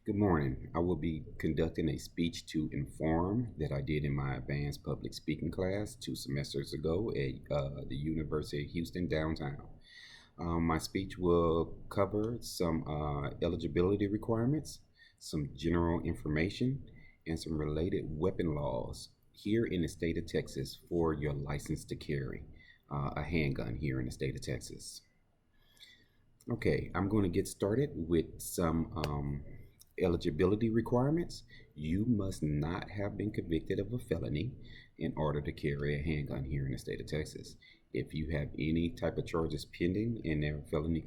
Good morning. I will be conducting a speech to inform that I did in my advanced public speaking class 2 semesters ago at the University of Houston downtown. My speech will cover some eligibility requirements, some general information, and some related weapon laws here in the state of Texas for your license to carry a handgun here in the state of Texas. Okay, I'm going to get started with some eligibility requirements. You must not have been convicted of a felony in order to carry a handgun here in the state of Texas. If you have any type of charges pending and they're felony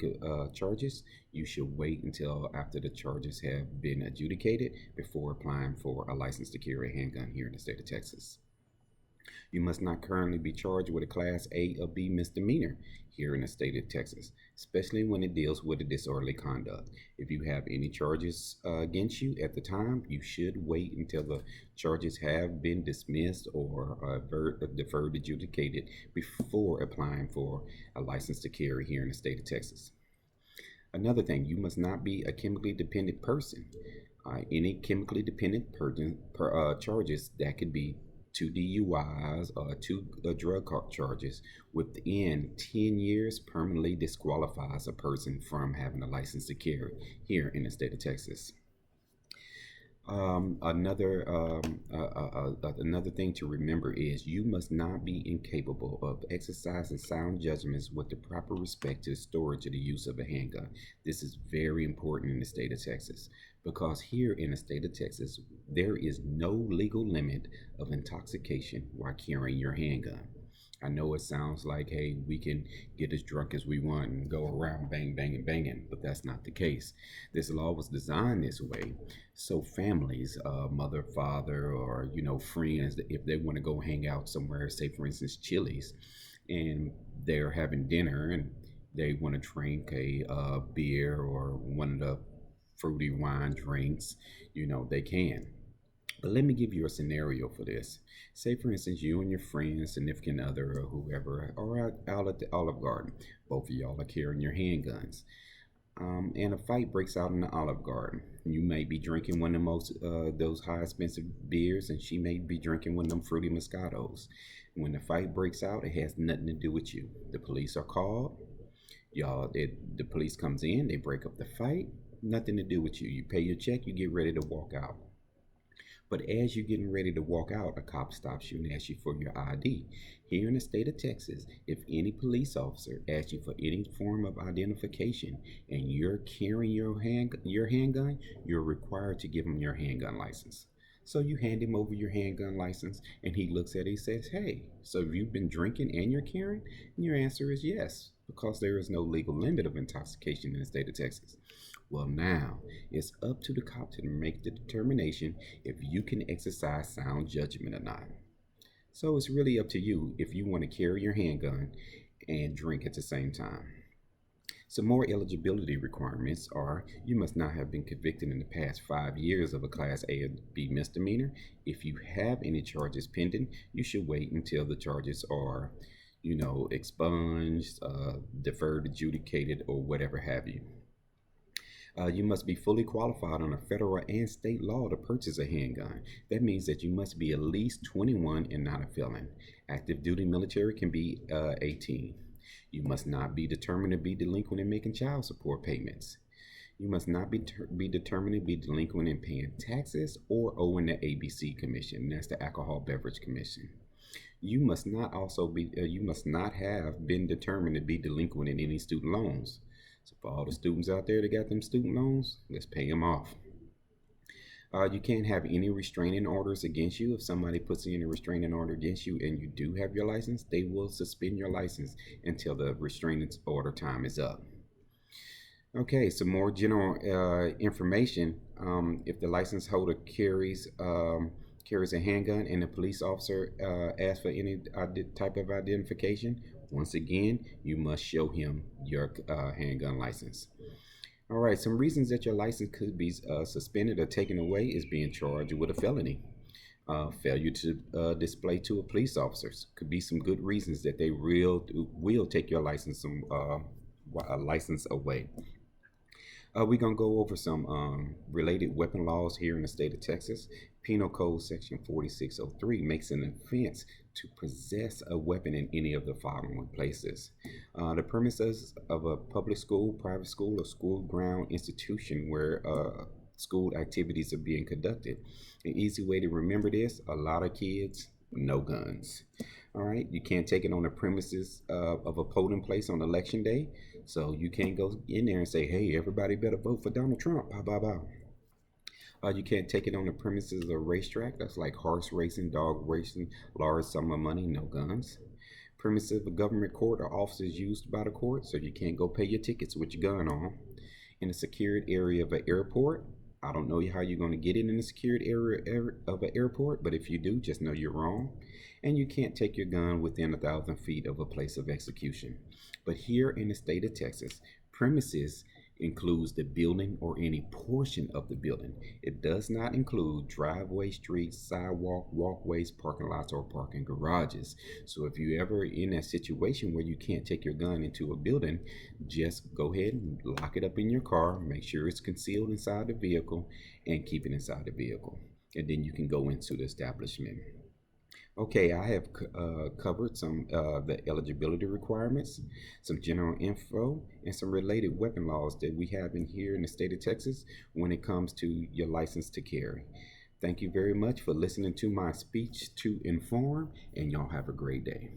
charges, you should wait until after the charges have been adjudicated before applying for a license to carry a handgun here in the state of Texas. You must not currently be charged with a Class A or B misdemeanor here in the state of Texas, especially when it deals with a disorderly conduct. If you have any charges against you at the time, you should wait until the charges have been dismissed or deferred adjudicated before applying for a license to carry here in the state of Texas. Another thing, you must not be a chemically dependent person. Any chemically dependent charges that could be 2 DUIs or 2 drug charges within 10 years permanently disqualifies a person from having a license to carry here in the state of Texas. Another thing to remember is you must not be incapable of exercising sound judgments with the proper respect to the storage of the use of a handgun. This is very important in the state of Texas because here in the state of Texas, there is no legal limit of intoxication while carrying your handgun. I know it sounds like, hey, we can get as drunk as we want and go around bang, banging, banging, but that's not the case. This law was designed this way so families, mother, father, or friends, if they want to go hang out somewhere, say for instance Chili's, and they're having dinner and they want to drink a beer or one of the fruity wine drinks, they can. But let me give you a scenario for this. Say, for instance, you and your friend, significant other, or whoever are out at the Olive Garden. Both of y'all are carrying your handguns. And a fight breaks out in the Olive Garden. You may be drinking one of the most those high expensive beers, and she may be drinking one of them fruity Moscatos. When the fight breaks out, it has nothing to do with you. The police are called. The police comes in. They break up the fight. Nothing to do with you. You pay your check. You get ready to walk out. But as you're getting ready to walk out, a cop stops you and asks you for your ID. Here in the state of Texas, if any police officer asks you for any form of identification and you're carrying your handgun, you're required to give him your handgun license. So you hand him over your handgun license and he looks at it and says, hey, so have you been drinking and you're carrying? And your answer is yes, because there is no legal limit of intoxication in the state of Texas. Well, now it's up to the cop to make the determination if you can exercise sound judgment or not. So it's really up to you if you want to carry your handgun and drink at the same time. Some more eligibility requirements are you must not have been convicted in the past 5 years of a Class A or B misdemeanor. If you have any charges pending, you should wait until the charges are, expunged, deferred, adjudicated, or whatever have you. You must be fully qualified under federal and state law to purchase a handgun. That means that you must be at least 21 and not a felon. Active duty military can be 18. You must not be determined to be delinquent in making child support payments. You must not be determined to be delinquent in paying taxes or owing the ABC Commission. That's the Alcohol Beverage Commission. You must not have been determined to be delinquent in any student loans. So for all the students out there that got them student loans, let's pay them off. You can't have any restraining orders against you. If somebody puts in a restraining order against you and you do have your license, they will suspend your license until the restraining order time is up. Okay, some more general information. If the license holder carries a handgun and the police officer asks for any type of identification, once again, you must show him your handgun license. All right, some reasons that your license could be suspended or taken away is being charged with a felony. Failure to display to a police officer could be some good reasons that they will take your license away. We're going to go over some related weapon laws here in the state of Texas. Penal Code Section 4603 makes an offense to possess a weapon in any of the following places: the premises of a public school, private school, or school ground institution where school activities are being conducted. An easy way to remember this: a lot of kids, no guns. All right, you can't take it on the premises of a polling place on election day. So you can't go in there and say, hey, everybody better vote for Donald Trump. Blah, blah, blah. You can't take it on the premises of a racetrack. That's like horse racing, dog racing, large sum of money, no guns. Premises of a government court or offices used by the court, so you can't go pay your tickets with your gun on. In a secured area of an airport, I don't know how you're going to get it in a secured area of an airport, but if you do, just know you're wrong. And you can't take your gun within 1,000 feet of a place of execution. But here in the state of Texas, premises includes the building or any portion of the building. It does not include driveway, streets, sidewalk, walkways, parking lots, or parking garages. So if you ever in that situation where you can't take your gun into a building, just go ahead and lock it up in your car, make sure it's concealed inside the vehicle, and keep it inside the vehicle. And then you can go into the establishment. Okay, I have covered some the eligibility requirements, some general info, and some related weapon laws that we have in here in the state of Texas when it comes to your license to carry. Thank you very much for listening to my speech to inform, and y'all have a great day.